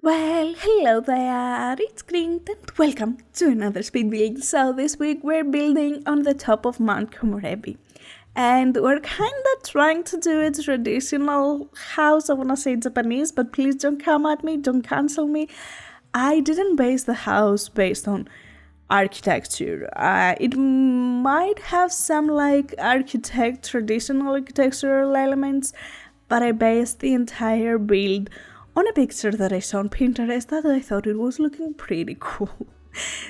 Well, hello there, it's Kriint and welcome to another speed build. So this week we're building on the top of Mount Komorebi. And we're kinda trying to do a traditional house. I wanna say Japanese, but please don't come at me, don't cancel me. I didn't base the house based on architecture. It might have some traditional architectural elements, but I based the entire build on a picture that I saw on Pinterest that I thought it was looking pretty cool.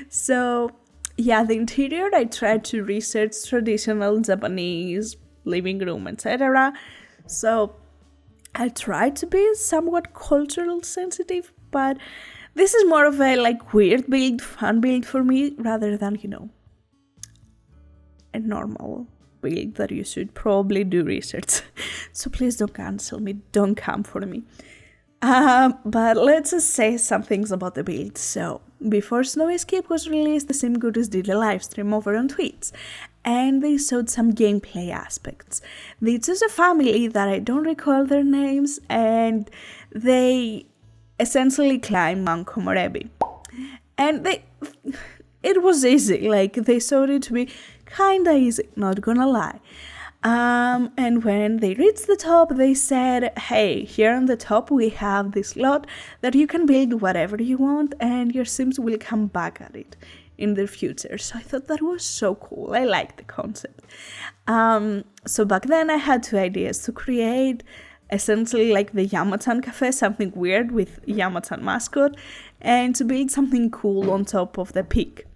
So yeah, the interior I tried to research traditional Japanese living room, etc. So I tried to be somewhat cultural sensitive, but this is more of a weird build, fun build for me rather than, a normal build that you should probably do research. So please don't cancel me, don't come for me. But let's just say some things about the build. So, before Snow Escape was released, the Sim Goodies did a live stream over on Twitch, and they showed some gameplay aspects. They chose a family that I don't recall their names, and they essentially climbed Mount Komorebi. And it was easy, they showed it to be kinda easy, not gonna lie. And when they reached the top, they said, hey, here on the top we have this lot that you can build whatever you want and your Sims will come back at it in the future. So I thought that was so cool. I liked the concept. So back then I had two ideas to create essentially like the Yamachan cafe, something weird with Yamachan mascot, and to build something cool on top of the peak.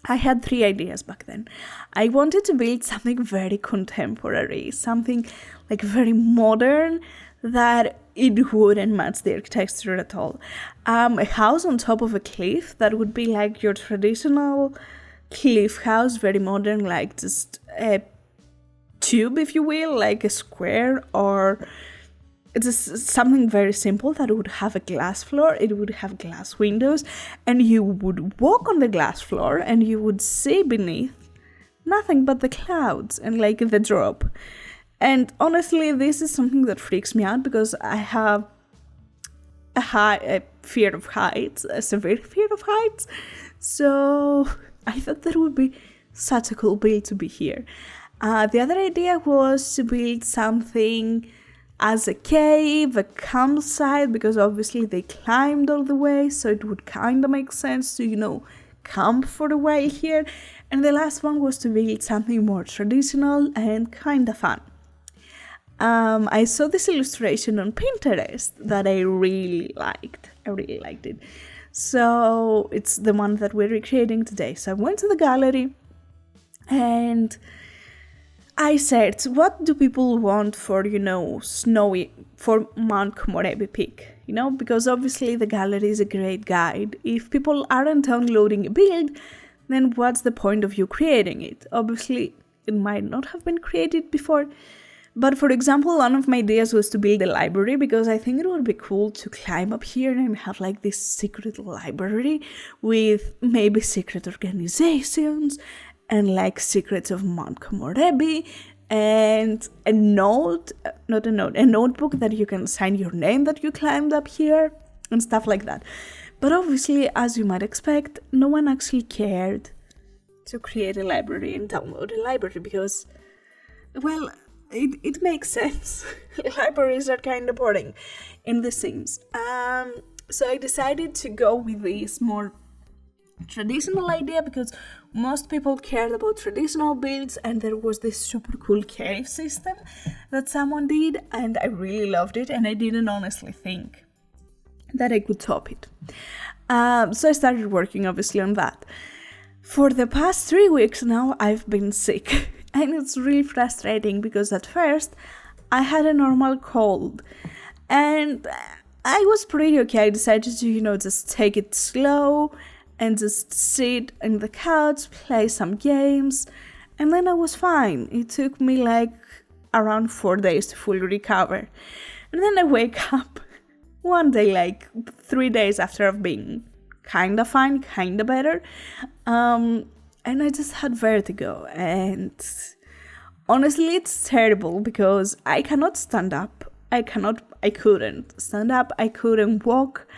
I had three ideas back then. I wanted to build something very contemporary, something very modern that it wouldn't match the architecture at all. A house on top of a cliff that would be like your traditional cliff house, very modern, just a tube, if you will, like a square, or it's something very simple that would have a glass floor, it would have glass windows, and you would walk on the glass floor and you would see beneath nothing but the clouds and the drop. And honestly, this is something that freaks me out because I have a fear of heights, a severe fear of heights. So I thought that would be such a cool build to be here. The other idea was to build something as a cave, a campsite, because obviously they climbed all the way, so it would kind of make sense to, camp for a while here. And the last one was to build something more traditional and kind of fun. I saw this illustration on Pinterest that I really liked. I really liked it. So it's the one that we're recreating today. So I went to the gallery and I searched, what do people want for, snowy, for Mount Komorebi Peak? Because obviously the gallery is a great guide. If people aren't downloading a build, then what's the point of you creating it? Obviously, it might not have been created before. But for example, one of my ideas was to build a library because I think it would be cool to climb up here and have this secret library with maybe secret organizations and secrets of Mount Komorebi, and a notebook that you can sign your name that you climbed up here, and stuff like that. But obviously, as you might expect, no one actually cared to create a library and download a library because, well, it makes sense. Libraries are kind of boring in The Sims. So I decided to go with this more traditional idea because most people cared about traditional builds, and there was this super cool cave system that someone did, and I really loved it, and I didn't honestly think that I could top it. So I started working obviously on that. For the past 3 weeks now, I've been sick, and it's really frustrating because at first I had a normal cold, and I was pretty okay. I decided to, just take it slow and just sit in the couch, play some games, and then I was fine. It took me around 4 days to fully recover. And then I wake up one day, 3 days after I've been kinda fine, kinda better, and I just had vertigo. And honestly, it's terrible because I cannot stand up. I couldn't stand up, I couldn't walk.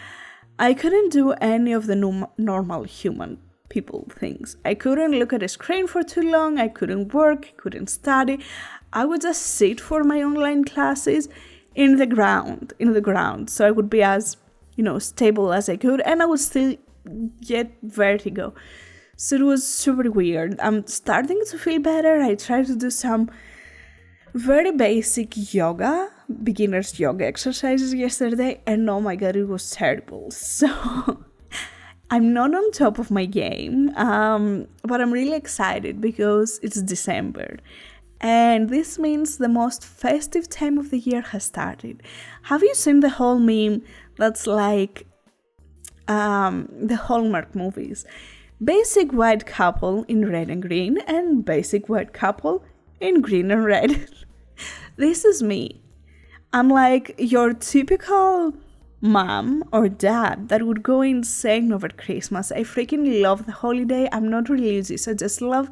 I couldn't do any of the normal human people things. I couldn't look at a screen for too long, I couldn't work, I couldn't study. I would just sit for my online classes in the ground. So I would be as, stable as I could, and I would still get vertigo. So it was super weird. I'm starting to feel better. I tried to do some very basic yoga, beginner's yoga exercises yesterday, and oh my god, it was terrible. So I'm not on top of my game, but I'm really excited because it's December. And this means the most festive time of the year has started. Have you seen the whole meme that's like the Hallmark movies? Basic white couple in red and green, and basic white couple in green and red. This is me. I'm like your typical mom or dad that would go insane over Christmas. I freaking love the holiday. I'm not religious. I just love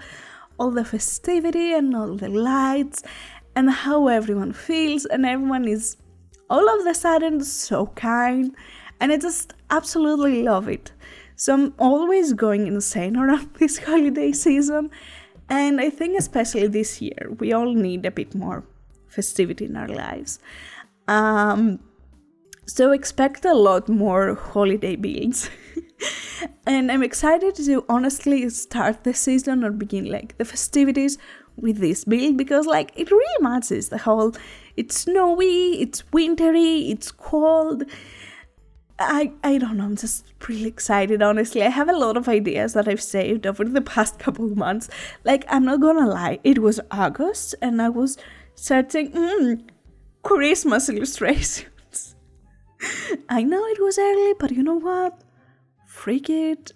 all the festivity and all the lights and how everyone feels, and everyone is all of a sudden so kind, and I just absolutely love it. So I'm always going insane around this holiday season, and I think especially this year we all need a bit more festivity in our lives. So expect a lot more holiday builds. And I'm excited to honestly start the season or begin like the festivities with this build, because like it really matches the whole, it's snowy, it's wintry, it's cold. I don't know, I'm just really excited, honestly. I have a lot of ideas that I've saved over the past couple of months. Like, I'm not gonna lie, it was August and I was searching Christmas illustrations. I know it was early, but you know what? Freak it.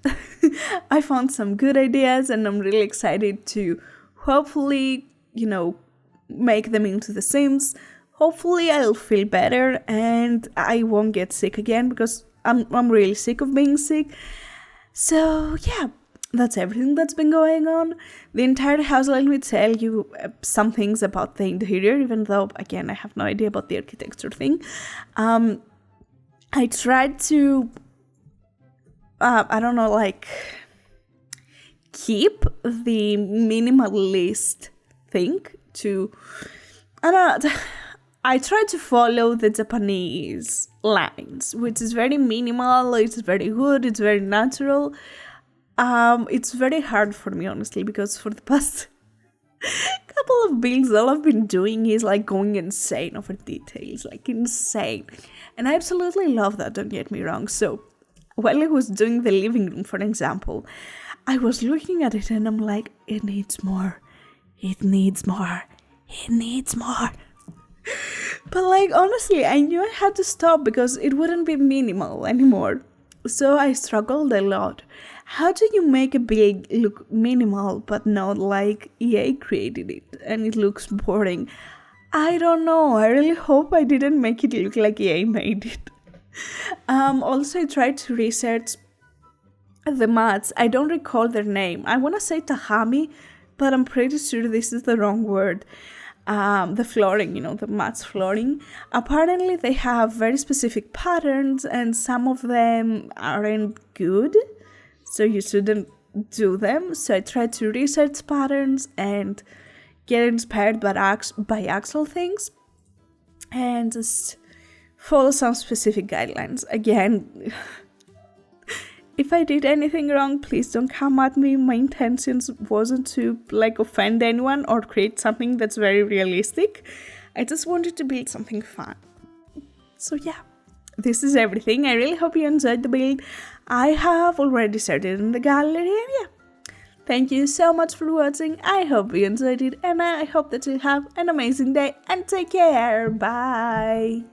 I found some good ideas and I'm really excited to hopefully, make them into the Sims. Hopefully I'll feel better and I won't get sick again, because I'm really sick of being sick. So yeah, that's everything that's been going on. The entire house, let me tell you some things about the interior, even though, again, I have no idea about the architecture thing. I tried to, keep the minimalist thing to, I tried to follow the Japanese lines, which is very minimal, it's very good, it's very natural. It's very hard for me, honestly, because for the past couple of builds, all I've been doing is like going insane over details, like insane. And I absolutely love that, don't get me wrong. So while I was doing the living room, for example, I was looking at it and I'm like, it needs more, it needs more, it needs more. But like, honestly, I knew I had to stop because it wouldn't be minimal anymore. So I struggled a lot. How do you make a build look minimal but not like EA created it and it looks boring? I don't know. I really hope I didn't make it look like EA made it. Also, I tried to research the mats. I don't recall their name. I want to say Tahami, but I'm pretty sure this is the wrong word. The flooring, the mats flooring. Apparently they have very specific patterns and some of them aren't good, so you shouldn't do them. So I tried to research patterns and get inspired by actual things and just follow some specific guidelines. Again, if I did anything wrong, please don't come at me. My intentions wasn't to offend anyone or create something that's very realistic. I just wanted to build something fun. So yeah, this is everything. I really hope you enjoyed the build. I have already started in the gallery, and yeah. Thank you so much for watching. I hope you enjoyed it, and I hope that you have an amazing day and take care. Bye.